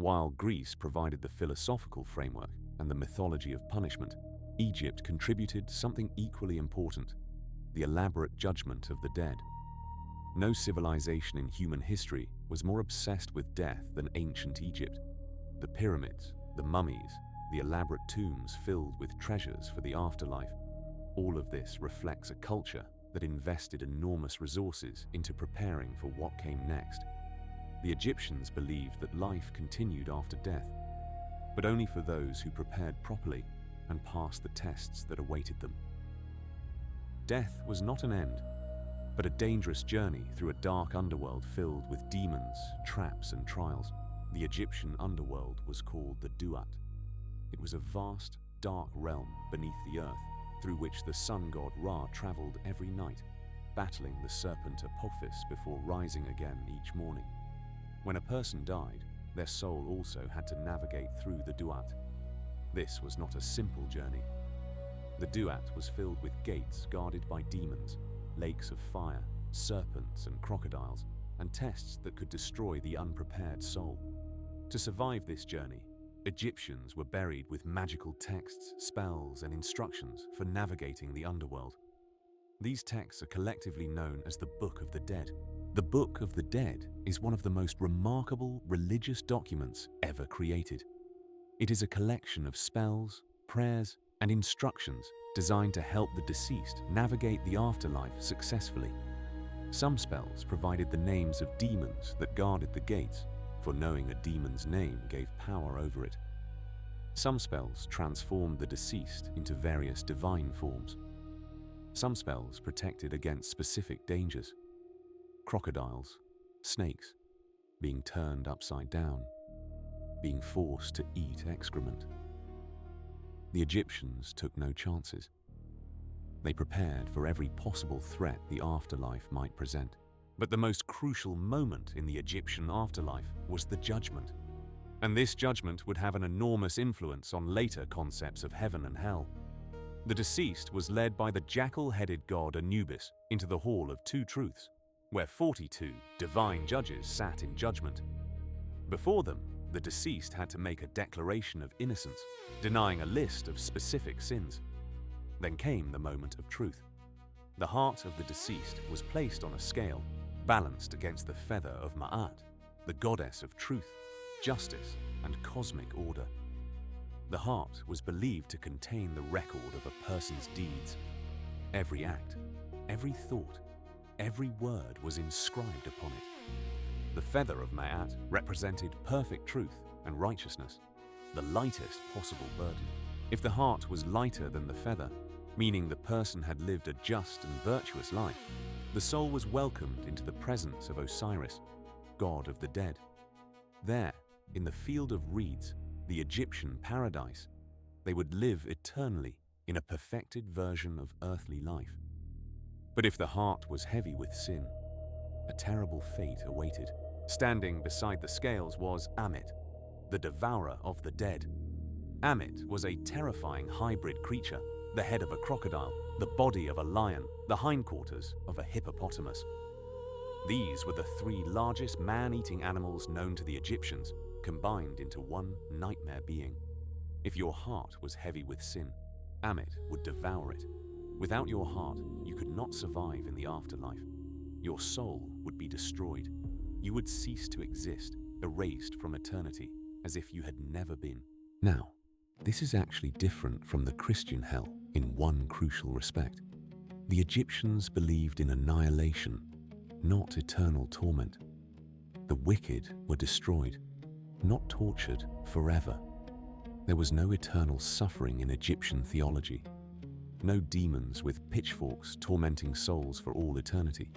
While Greece provided the philosophical framework and the mythology of punishment, Egypt contributed something equally important: the elaborate judgment of the dead. No civilization in human history was more obsessed with death than ancient Egypt. The pyramids, the mummies, the elaborate tombs filled with treasures for the afterlife. All of this reflects a culture that invested enormous resources into preparing for what came next. The Egyptians believed that life continued after death, but only for those who prepared properly and passed the tests that awaited them. Death was not an end, but a dangerous journey through a dark underworld filled with demons, traps, and trials. The Egyptian underworld was called the Duat. It was a vast, dark realm beneath the earth, through which the sun god Ra traveled every night, battling the serpent Apophis before rising again each morning. When a person died, their soul also had to navigate through the Duat. This was not a simple journey. The Duat was filled with gates guarded by demons, lakes of fire, serpents and crocodiles, and tests that could destroy the unprepared soul. To survive this journey, Egyptians were buried with magical texts, spells, and instructions for navigating the underworld. These texts are collectively known as the Book of the Dead. The Book of the Dead is one of the most remarkable religious documents ever created. It is a collection of spells, prayers, and instructions designed to help the deceased navigate the afterlife successfully. Some spells provided the names of demons that guarded the gates, for knowing a demon's name gave power over it. Some spells transformed the deceased into various divine forms. Some spells protected against specific dangers: crocodiles, snakes, being turned upside down, being forced to eat excrement. The Egyptians took no chances. They prepared for every possible threat the afterlife might present. But the most crucial moment in the Egyptian afterlife was the judgment. And this judgment would have an enormous influence on later concepts of heaven and hell. The deceased was led by the jackal-headed god Anubis into the Hall of Two Truths, where 42 divine judges sat in judgment. Before them, the deceased had to make a declaration of innocence, denying a list of specific sins. Then came the moment of truth. The heart of the deceased was placed on a scale, balanced against the feather of Ma'at, the goddess of truth, justice, and cosmic order. The heart was believed to contain the record of a person's deeds. Every act, every thought, every word was inscribed upon it. The feather of Ma'at represented perfect truth and righteousness, the lightest possible burden. If the heart was lighter than the feather, meaning the person had lived a just and virtuous life, the soul was welcomed into the presence of Osiris, god of the dead. There, in the field of reeds, the Egyptian paradise, they would live eternally in a perfected version of earthly life. But if the heart was heavy with sin, a terrible fate awaited. Standing beside the scales was Ammit, the devourer of the dead. Ammit was a terrifying hybrid creature, the head of a crocodile, the body of a lion, the hindquarters of a hippopotamus. These were the three largest man-eating animals known to the Egyptians, combined into one nightmare being. If your heart was heavy with sin, Ammit would devour it. Without your heart, you could not survive in the afterlife. Your soul would be destroyed. You would cease to exist, erased from eternity, as if you had never been. Now, this is actually different from the Christian hell in one crucial respect. The Egyptians believed in annihilation, not eternal torment. The wicked were destroyed, not tortured forever. There was no eternal suffering in Egyptian theology. No demons with pitchforks tormenting souls for all eternity.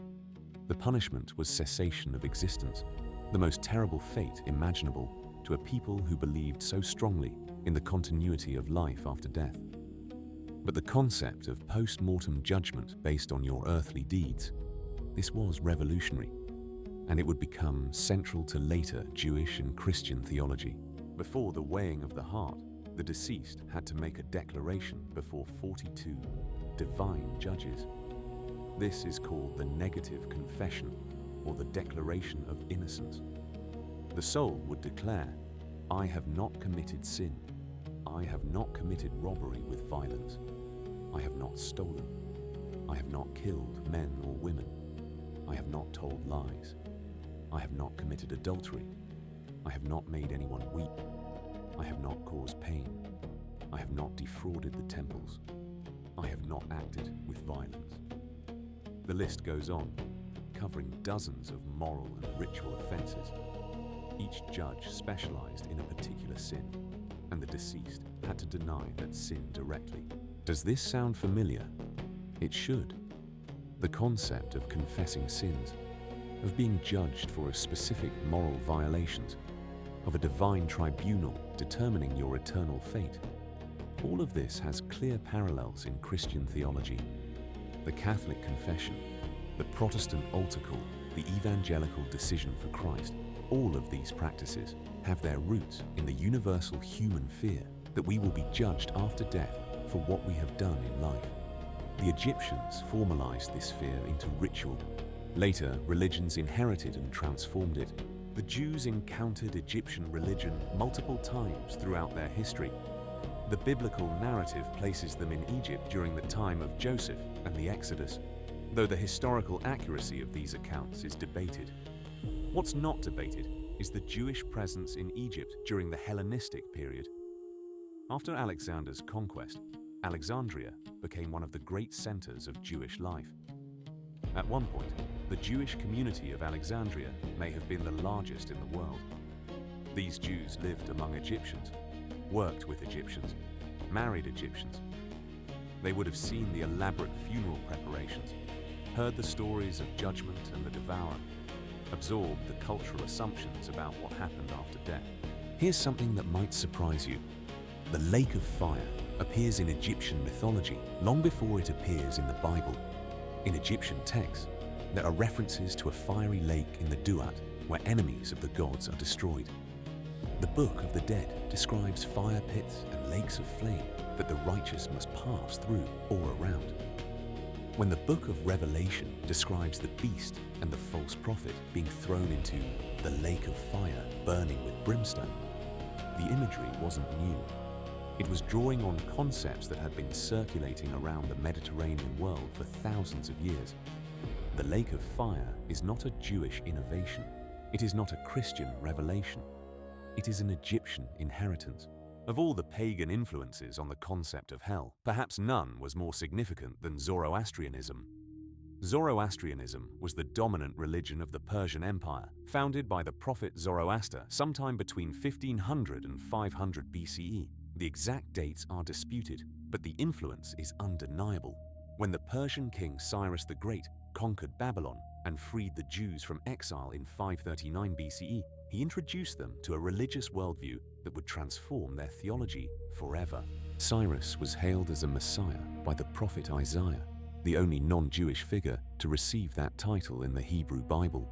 The punishment was cessation of existence, the most terrible fate imaginable to a people who believed so strongly in the continuity of life after death. But the concept of post-mortem judgment based on your earthly deeds, this was revolutionary, and it would become central to later Jewish and Christian theology. Before the weighing of the heart, the deceased had to make a declaration before 42 divine judges. This is called the negative confession, or the declaration of innocence. The soul would declare, I have not committed sin. I have not committed robbery with violence. I have not stolen. I have not killed men or women. I have not told lies. I have not committed adultery. I have not made anyone weep. I have not caused pain. I have not defrauded the temples. I have not acted with violence. The list goes on, covering dozens of moral and ritual offenses. Each judge specialized in a particular sin, and the deceased had to deny that sin directly. Does this sound familiar? It should. The concept of confessing sins, of being judged for a specific moral violations, of a divine tribunal determining your eternal fate. All of this has clear parallels in Christian theology. The Catholic confession, the Protestant altar call, the evangelical decision for Christ, all of these practices have their roots in the universal human fear that we will be judged after death for what we have done in life. The Egyptians formalized this fear into ritual. Later, religions inherited and transformed it. The Jews encountered Egyptian religion multiple times throughout their history. The biblical narrative places them in Egypt during the time of Joseph and the Exodus, though the historical accuracy of these accounts is debated. What's not debated is the Jewish presence in Egypt during the Hellenistic period. After Alexander's conquest, Alexandria became one of the great centers of Jewish life. At one point, the Jewish community of Alexandria may have been the largest in the world. These Jews lived among Egyptians, worked with Egyptians, married Egyptians. They would have seen the elaborate funeral preparations, heard the stories of judgment and the devourer, absorbed the cultural assumptions about what happened after death. Here's something that might surprise you. The lake of fire appears in Egyptian mythology long before it appears in the Bible. In Egyptian texts, there are references to a fiery lake in the Duat where enemies of the gods are destroyed. The Book of the Dead describes fire pits and lakes of flame that the righteous must pass through or around. When the Book of Revelation describes the beast and the false prophet being thrown into the lake of fire burning with brimstone, the imagery wasn't new. It was drawing on concepts that had been circulating around the Mediterranean world for thousands of years. The lake of fire is not a Jewish innovation. It is not a Christian revelation. It is an Egyptian inheritance. Of all the pagan influences on the concept of hell, perhaps none was more significant than Zoroastrianism. Zoroastrianism was the dominant religion of the Persian Empire, founded by the prophet Zoroaster sometime between 1500 and 500 BCE. The exact dates are disputed, but the influence is undeniable. When the Persian king Cyrus the Great conquered Babylon and freed the Jews from exile in 539 BCE, he introduced them to a religious worldview that would transform their theology forever. Cyrus was hailed as a Messiah by the prophet Isaiah, the only non-Jewish figure to receive that title in the Hebrew Bible.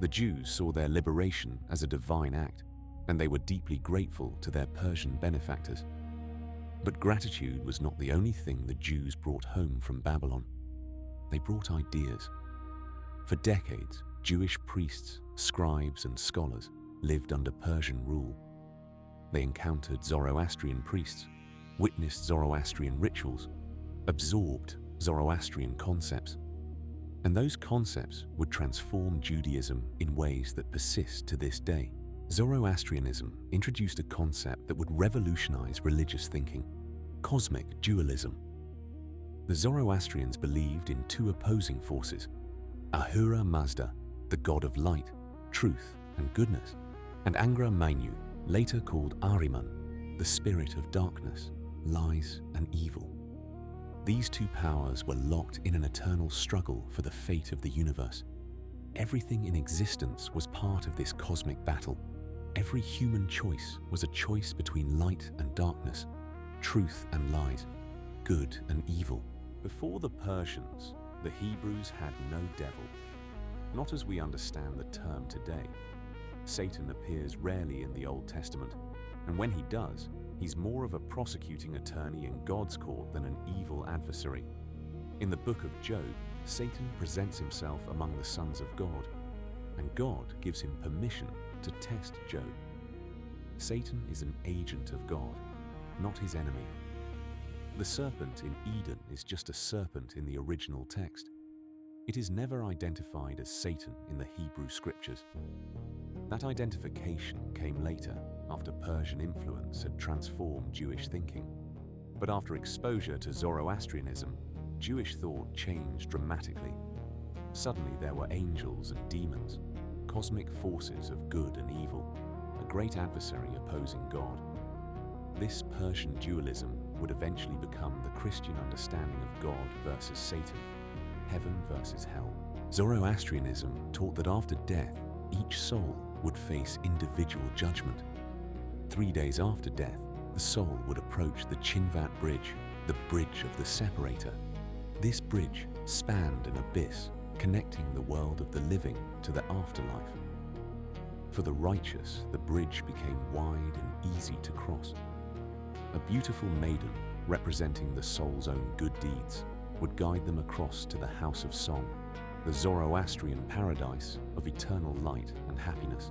The Jews saw their liberation as a divine act, and they were deeply grateful to their Persian benefactors. But gratitude was not the only thing the Jews brought home from Babylon. They brought ideas. For decades, Jewish priests, scribes, and scholars lived under Persian rule. They encountered Zoroastrian priests, witnessed Zoroastrian rituals, absorbed Zoroastrian concepts. And those concepts would transform Judaism in ways that persist to this day. Zoroastrianism introduced a concept that would revolutionize religious thinking: cosmic dualism. The Zoroastrians believed in two opposing forces: Ahura Mazda, the god of light, truth, and goodness, and Angra Mainyu, later called Ahriman, the spirit of darkness, lies, and evil. These two powers were locked in an eternal struggle for the fate of the universe. Everything in existence was part of this cosmic battle. Every human choice was a choice between light and darkness, truth and lies, good and evil. Before the Persians, the Hebrews had no devil, not as we understand the term today. Satan appears rarely in the Old Testament, and when he does, he's more of a prosecuting attorney in God's court than an evil adversary. In the book of Job, Satan presents himself among the sons of God, and God gives him permission to test Job. Satan is an agent of God, not his enemy. The serpent in Eden is just a serpent in the original text. It is never identified as Satan in the Hebrew scriptures. That identification came later, after Persian influence had transformed Jewish thinking. But after exposure to Zoroastrianism, Jewish thought changed dramatically. Suddenly there were angels and demons, cosmic forces of good and evil, a great adversary opposing God. This Persian dualism would eventually become the Christian understanding of God versus Satan, heaven versus hell. Zoroastrianism taught that after death, each soul would face individual judgment. 3 days after death, the soul would approach the Chinvat Bridge, the bridge of the separator. This bridge spanned an abyss, connecting the world of the living to the afterlife. For the righteous, the bridge became wide and easy to cross. A beautiful maiden, representing the soul's own good deeds, would guide them across to the house of song, the Zoroastrian paradise of eternal light and happiness.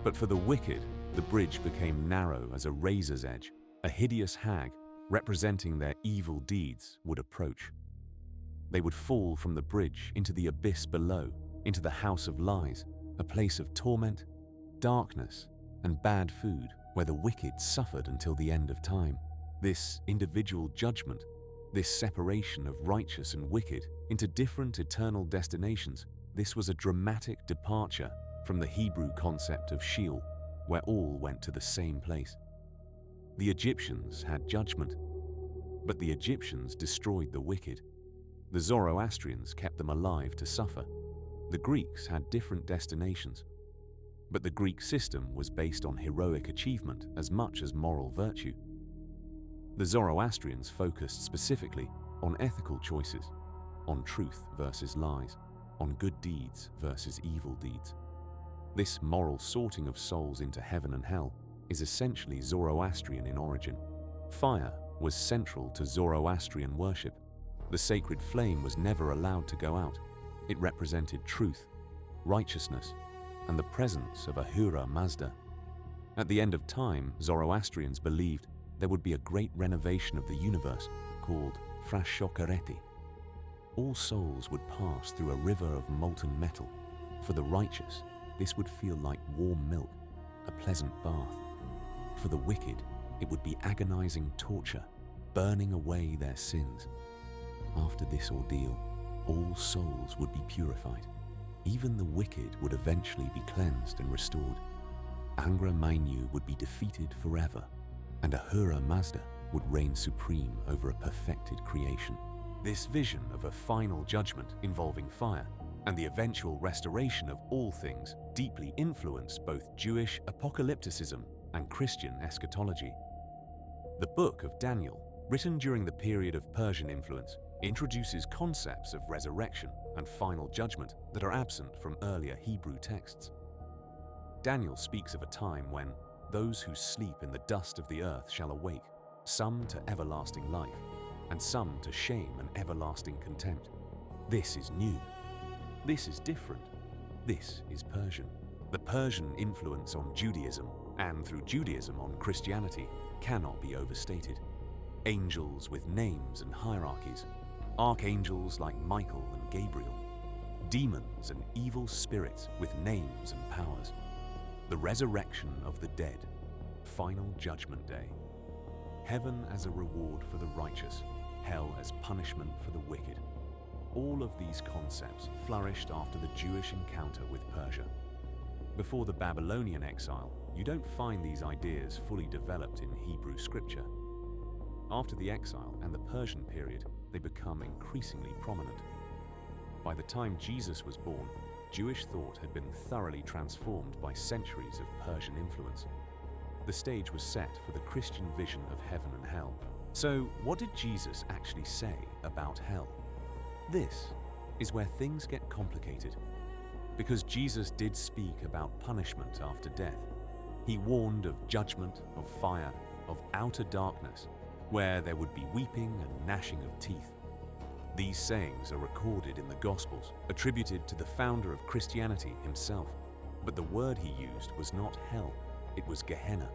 But for the wicked, the bridge became narrow as a razor's edge. A hideous hag, representing their evil deeds, would approach. They would fall from the bridge into the abyss below, into the house of lies, a place of torment, darkness, and bad food, where the wicked suffered until the end of time. This individual judgment, this separation of righteous and wicked into different eternal destinations, this was a dramatic departure from the Hebrew concept of Sheol, where all went to the same place. The Egyptians had judgment, but the Egyptians destroyed the wicked. The Zoroastrians kept them alive to suffer. The Greeks had different destinations, but the Greek system was based on heroic achievement as much as moral virtue. The Zoroastrians focused specifically on ethical choices, on truth versus lies, on good deeds versus evil deeds. This moral sorting of souls into heaven and hell is essentially Zoroastrian in origin. Fire was central to Zoroastrian worship. The sacred flame was never allowed to go out. It represented truth, righteousness, and the presence of Ahura Mazda. At the end of time, Zoroastrians believed there would be a great renovation of the universe called Frashokareti. All souls would pass through a river of molten metal. For the righteous, this would feel like warm milk, a pleasant bath. For the wicked, it would be agonizing torture, burning away their sins. After this ordeal, all souls would be purified. Even the wicked would eventually be cleansed and restored. Angra Mainyu would be defeated forever, and Ahura Mazda would reign supreme over a perfected creation. This vision of a final judgment involving fire and the eventual restoration of all things deeply influenced both Jewish apocalypticism and Christian eschatology. The Book of Daniel, written during the period of Persian influence, introduces concepts of resurrection and final judgment that are absent from earlier Hebrew texts. Daniel speaks of a time when those who sleep in the dust of the earth shall awake, some to everlasting life, and some to shame and everlasting contempt. This is new. This is different. This is Persian. The Persian influence on Judaism, and through Judaism on Christianity, cannot be overstated. Angels with names and hierarchies, archangels like Michael and Gabriel, demons and evil spirits with names and powers, the resurrection of the dead, final judgment day, heaven as a reward for the righteous, hell as punishment for the wicked. All of these concepts flourished after the Jewish encounter with Persia. Before the Babylonian exile, you don't find these ideas fully developed in Hebrew scripture. After the exile and the Persian period, they become increasingly prominent. By the time Jesus was born, Jewish thought had been thoroughly transformed by centuries of Persian influence. The stage was set for the Christian vision of heaven and hell. So, what did Jesus actually say about hell? This is where things get complicated. Because Jesus did speak about punishment after death. He warned of judgment, of fire, of outer darkness, where there would be weeping and gnashing of teeth. These sayings are recorded in the Gospels, attributed to the founder of Christianity himself. But the word he used was not hell. It was Gehenna.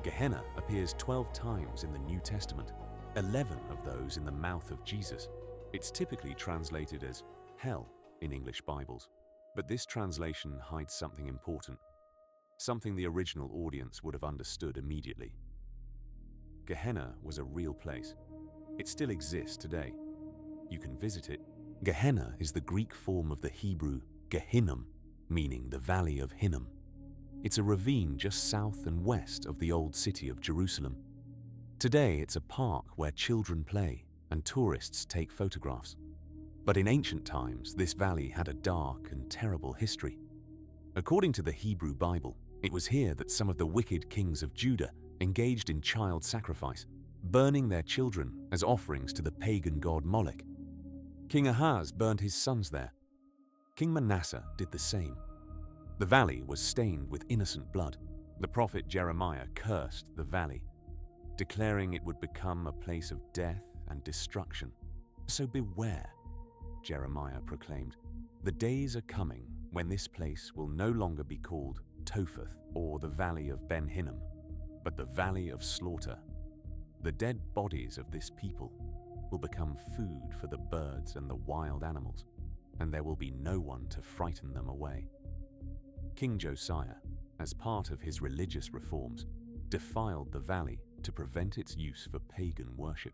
Gehenna appears 12 times in the New Testament, 11 of those in the mouth of Jesus. It's typically translated as hell in English Bibles, but this translation hides something important, something the original audience would have understood immediately. Gehenna was a real place. It still exists today. You can visit it. Gehenna is the Greek form of the Hebrew Gehinnom, meaning the Valley of Hinnom. It's a ravine just south and west of the old city of Jerusalem. Today, it's a park where children play and tourists take photographs. But in ancient times, this valley had a dark and terrible history. According to the Hebrew Bible, it was here that some of the wicked kings of Judah engaged in child sacrifice, burning their children as offerings to the pagan god Moloch. King Ahaz burned his sons there. King Manasseh did the same. The valley was stained with innocent blood. The prophet Jeremiah cursed the valley, declaring it would become a place of death and destruction. So beware, Jeremiah proclaimed. The days are coming when this place will no longer be called Topheth or the Valley of Ben Hinnom, but the Valley of Slaughter. The dead bodies of this people will become food for the birds and the wild animals, and there will be no one to frighten them away. King Josiah, as part of his religious reforms, defiled the valley to prevent its use for pagan worship.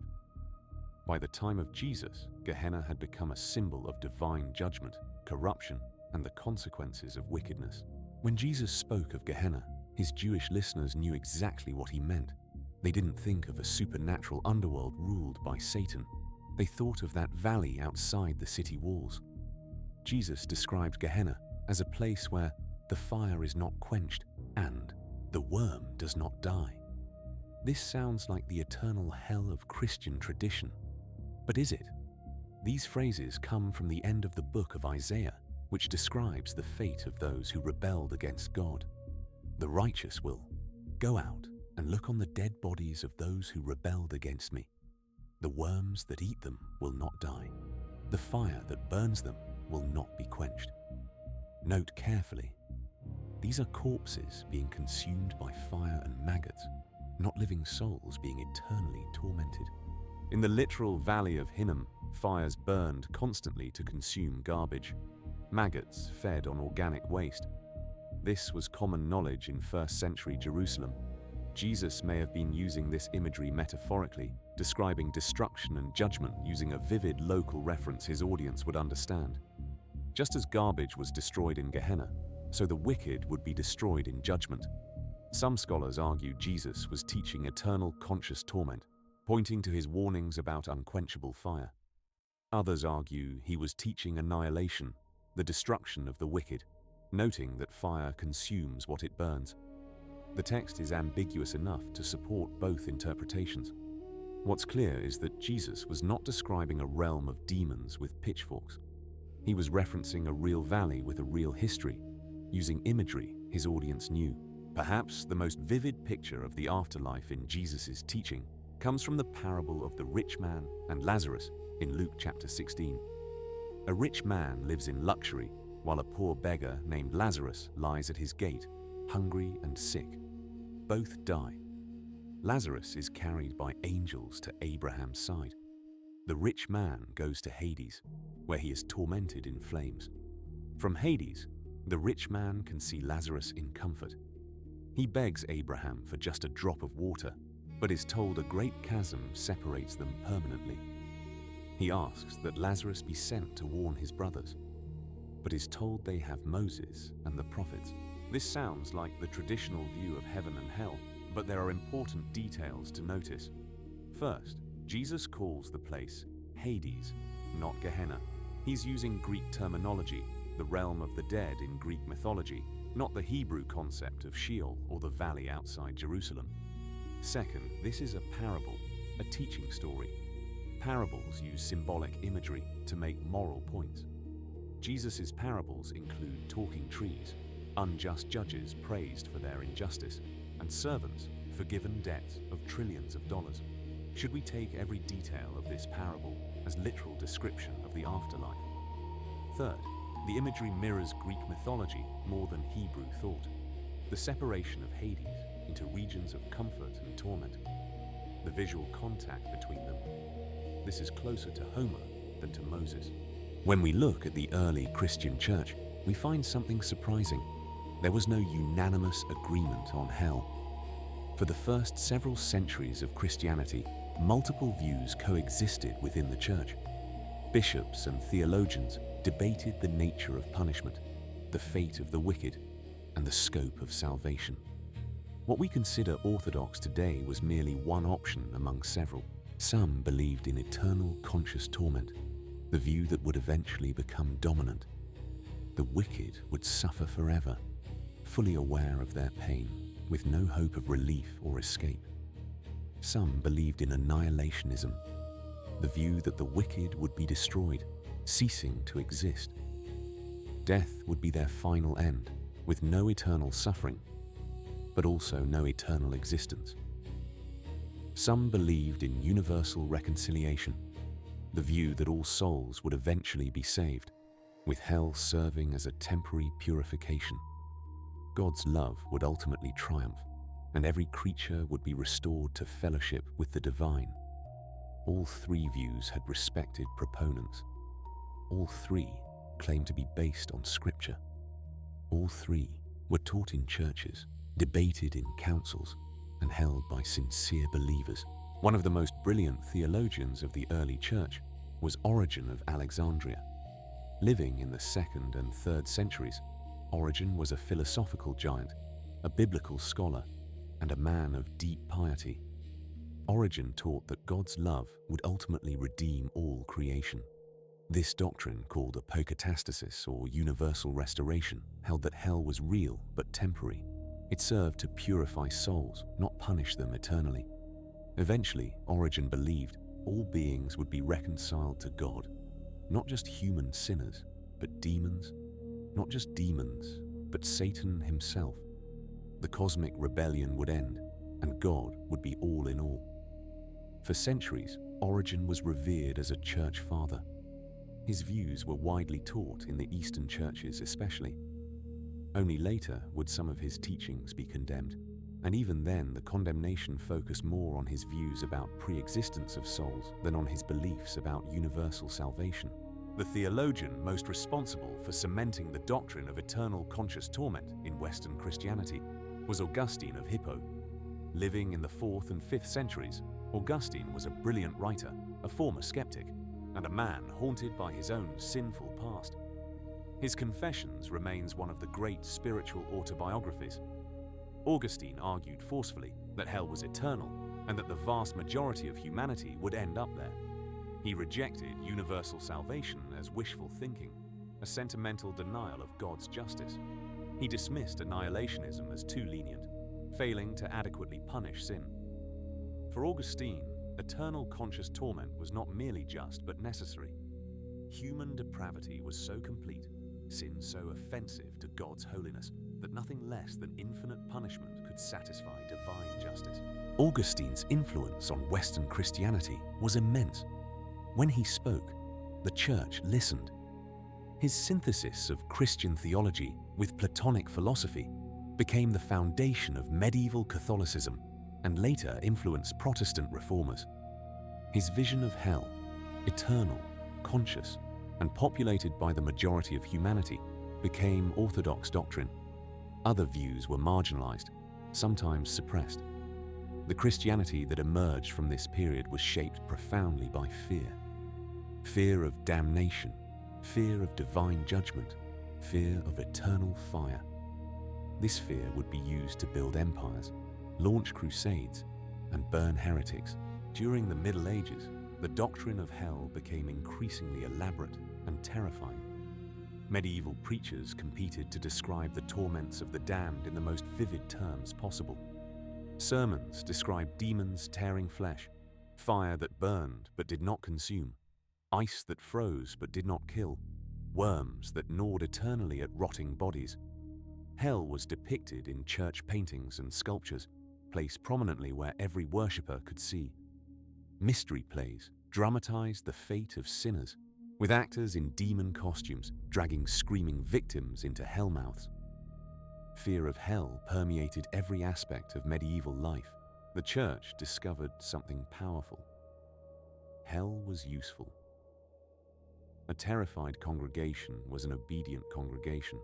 By the time of Jesus, Gehenna had become a symbol of divine judgment, corruption, and the consequences of wickedness. When Jesus spoke of Gehenna, his Jewish listeners knew exactly what he meant. They didn't think of a supernatural underworld ruled by Satan. They thought of that valley outside the city walls. Jesus described Gehenna as a place where the fire is not quenched and the worm does not die. This sounds like the eternal hell of Christian tradition. But is it? These phrases come from the end of the book of Isaiah, which describes the fate of those who rebelled against God. The righteous will go out and look on the dead bodies of those who rebelled against me. The worms that eat them will not die. The fire that burns them will not be quenched. Note carefully, these are corpses being consumed by fire and maggots, not living souls being eternally tormented. In the literal Valley of Hinnom, fires burned constantly to consume garbage. Maggots fed on organic waste. This was common knowledge in 1st century Jerusalem. Jesus may have been using this imagery metaphorically, describing destruction and judgment using a vivid local reference his audience would understand. Just as garbage was destroyed in Gehenna, so the wicked would be destroyed in judgment. Some scholars argue Jesus was teaching eternal conscious torment, pointing to his warnings about unquenchable fire. Others argue he was teaching annihilation, the destruction of the wicked, noting that fire consumes what it burns. The text is ambiguous enough to support both interpretations. What's clear is that Jesus was not describing a realm of demons with pitchforks. He was referencing a real valley with a real history, using imagery his audience knew. Perhaps the most vivid picture of the afterlife in Jesus' teaching comes from the parable of the rich man and Lazarus in Luke chapter 16. A rich man lives in luxury, while a poor beggar named Lazarus lies at his gate, hungry and sick. Both die. Lazarus is carried by angels to Abraham's side. The rich man goes to Hades, where he is tormented in flames. From Hades, the rich man can see Lazarus in comfort. He begs Abraham for just a drop of water, but is told a great chasm separates them permanently. He asks that Lazarus be sent to warn his brothers, but is told they have Moses and the prophets. This sounds like the traditional view of heaven and hell, but there are important details to notice. First, Jesus calls the place Hades, not Gehenna. He's using Greek terminology, the realm of the dead in Greek mythology, not the Hebrew concept of Sheol or the valley outside Jerusalem. Second, this is a parable, a teaching story. Parables use symbolic imagery to make moral points. Jesus' parables include talking trees, unjust judges praised for their injustice, and servants forgiven debts of trillions of dollars. Should we take every detail of this parable as literal description of the afterlife? Third, the imagery mirrors Greek mythology more than Hebrew thought. the separation of Hades into regions of comfort and torment, the visual contact between them. This is closer to Homer than to Moses. When we look at the early Christian church, we find something surprising. There was no unanimous agreement on hell. For the first several centuries of Christianity, multiple views coexisted within the church. Bishops and theologians debated the nature of punishment, the fate of the wicked, and the scope of salvation. What we consider orthodox today was merely one option among several. Some believed in eternal conscious torment, the view that would eventually become dominant. The wicked would suffer forever, fully aware of their pain, with no hope of relief or escape. Some believed in annihilationism, the view that the wicked would be destroyed, ceasing to exist. Death would be their final end, with no eternal suffering, but also no eternal existence. Some believed in universal reconciliation, the view that all souls would eventually be saved, with hell serving as a temporary purification. God's love would ultimately triumph, and every creature would be restored to fellowship with the divine. All three views had respected proponents. All three claimed to be based on Scripture. All three were taught in churches, debated in councils, and held by sincere believers. One of the most brilliant theologians of the early church was Origen of Alexandria. Living in the 2nd and 3rd centuries, Origen was a philosophical giant, a biblical scholar, and a man of deep piety. Origen taught that God's love would ultimately redeem all creation. This doctrine, called apokatastasis or universal restoration, held that hell was real but temporary. It served to purify souls, not punish them eternally. Eventually, Origen believed all beings would be reconciled to God, not just human sinners, but demons, not just demons, but Satan himself. The cosmic rebellion would end, and God would be all in all. For centuries, Origen was revered as a church father. His views were widely taught in the Eastern churches especially. Only later would some of his teachings be condemned, and even then the condemnation focused more on his views about pre-existence of souls than on his beliefs about universal salvation. The theologian most responsible for cementing the doctrine of eternal conscious torment in Western Christianity was Augustine of Hippo. Living in the 4th and 5th centuries, Augustine was a brilliant writer, a former skeptic, and a man haunted by his own sinful past. His Confessions remains one of the great spiritual autobiographies. Augustine argued forcefully that hell was eternal and that the vast majority of humanity would end up there. He rejected universal salvation as wishful thinking, a sentimental denial of God's justice. He dismissed annihilationism as too lenient, failing to adequately punish sin. For Augustine, eternal conscious torment was not merely just but necessary. Human depravity was so complete, sin so offensive to God's holiness, that nothing less than infinite punishment could satisfy divine justice. Augustine's influence on Western Christianity was immense. When he spoke, the church listened. His synthesis of Christian theology with Platonic philosophy became the foundation of medieval Catholicism and later influenced Protestant reformers. His vision of hell, eternal, conscious, and populated by the majority of humanity, became orthodox doctrine. Other views were marginalized, sometimes suppressed. The Christianity that emerged from this period was shaped profoundly by fear. Fear of damnation, fear of divine judgment, fear of eternal fire. This fear would be used to build empires, launch crusades, and burn heretics. During the Middle Ages, the doctrine of hell became increasingly elaborate and terrifying. Medieval preachers competed to describe the torments of the damned in the most vivid terms possible. Sermons described demons tearing flesh, fire that burned but did not consume, ice that froze but did not kill, worms that gnawed eternally at rotting bodies. Hell was depicted in church paintings and sculptures, placed prominently where every worshipper could see. Mystery plays dramatized the fate of sinners, with actors in demon costumes dragging screaming victims into hellmouths. Fear of hell permeated every aspect of medieval life. The church discovered something powerful. Hell was useful. A terrified congregation was an obedient congregation.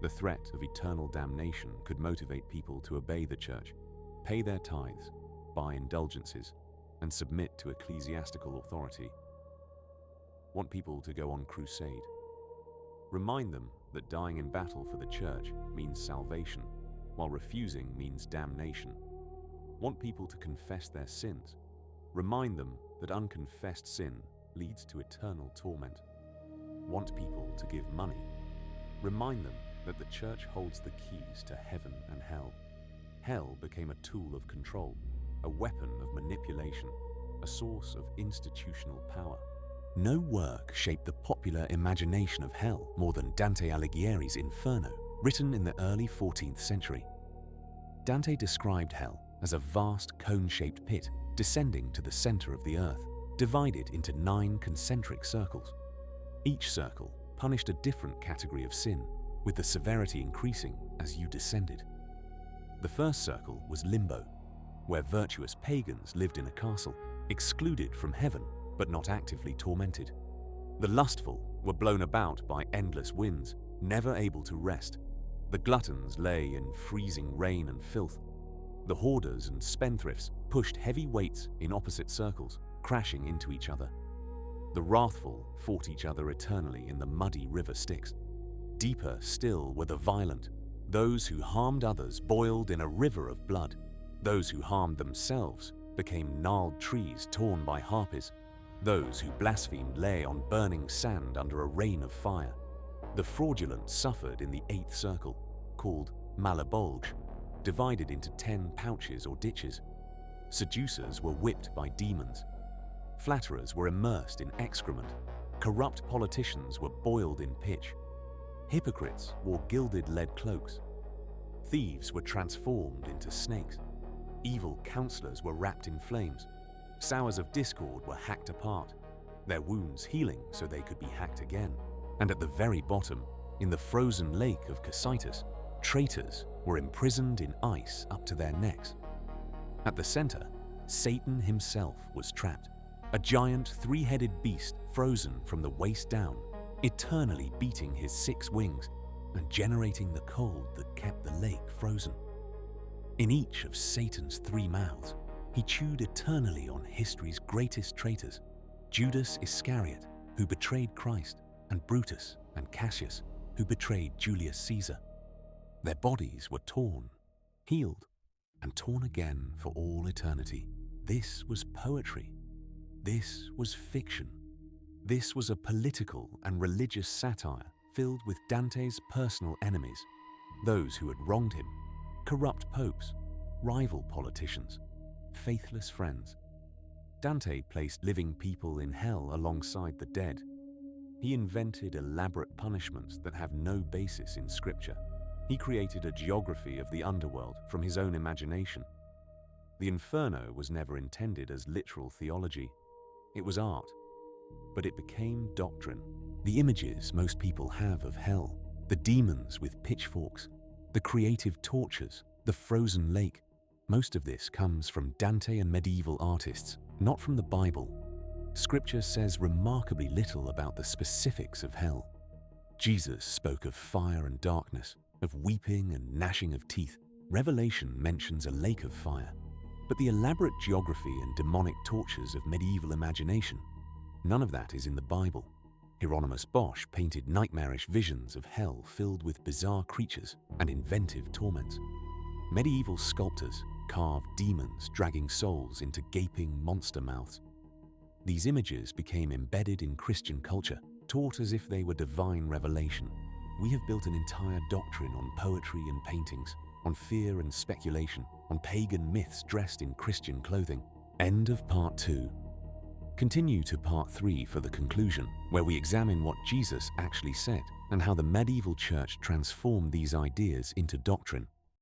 The threat of eternal damnation could motivate people to obey the church, pay their tithes, buy indulgences, and submit to ecclesiastical authority. Want people to go on crusade. Remind them that dying in battle for the church means salvation, while refusing means damnation. Want people to confess their sins. Remind them that unconfessed sin leads to eternal torment. Want people to give money. Remind them that the church holds the keys to heaven and hell. Hell became a tool of control, a weapon of manipulation, a source of institutional power. No work shaped the popular imagination of hell more than Dante Alighieri's Inferno, written in the early 14th century. Dante described hell as a vast cone-shaped pit descending to the center of the earth, divided into 9 concentric circles. Each circle punished a different category of sin, with the severity increasing as you descended. The first circle was limbo, where virtuous pagans lived in a castle, excluded from heaven but not actively tormented. The lustful were blown about by endless winds, never able to rest. The gluttons lay in freezing rain and filth. The hoarders and spendthrifts pushed heavy weights in opposite circles, crashing into each other. The wrathful fought each other eternally in the muddy river Styx. Deeper still were the violent. Those who harmed others boiled in a river of blood. Those who harmed themselves became gnarled trees torn by harpies. Those who blasphemed lay on burning sand under a rain of fire. The fraudulent suffered in the 8th circle, called Malabolge, divided into 10 pouches or ditches. Seducers were whipped by demons. Flatterers were immersed in excrement. Corrupt politicians were boiled in pitch. Hypocrites wore gilded lead cloaks. Thieves were transformed into snakes. Evil counselors were wrapped in flames. Sowers of discord were hacked apart, their wounds healing so they could be hacked again. And at the very bottom, in the frozen lake of Cocytus, traitors were imprisoned in ice up to their necks. At the center, Satan himself was trapped, a giant 3-headed beast frozen from the waist down, eternally beating his 6 wings and generating the cold that kept the lake frozen. In each of Satan's 3 mouths, he chewed eternally on history's greatest traitors, Judas Iscariot, who betrayed Christ, and Brutus and Cassius, who betrayed Julius Caesar. Their bodies were torn, healed, and torn again for all eternity. This was poetry. This was fiction. This was a political and religious satire filled with Dante's personal enemies, those who had wronged him, corrupt popes, rival politicians, faithless friends. Dante placed living people in hell alongside the dead. He invented elaborate punishments that have no basis in scripture. He created a geography of the underworld from his own imagination. The Inferno was never intended as literal theology. It was art, but it became doctrine. The images most people have of hell, the demons with pitchforks, the creative tortures, the frozen lake, most of this comes from Dante and medieval artists, not from the Bible. Scripture says remarkably little about the specifics of hell. Jesus spoke of fire and darkness, of weeping and gnashing of teeth. Revelation mentions a lake of fire. But the elaborate geography and demonic tortures of medieval imagination, none of that is in the Bible. Hieronymus Bosch painted nightmarish visions of hell filled with bizarre creatures and inventive torments. Medieval sculptors carved demons dragging souls into gaping monster mouths. These images became embedded in Christian culture, taught as if they were divine revelation. We have built an entire doctrine on poetry and paintings, on fear and speculation, on pagan myths dressed in Christian clothing. End of part 2. Continue to part 3 for the conclusion, where we examine what Jesus actually said and how the medieval church transformed these ideas into doctrine.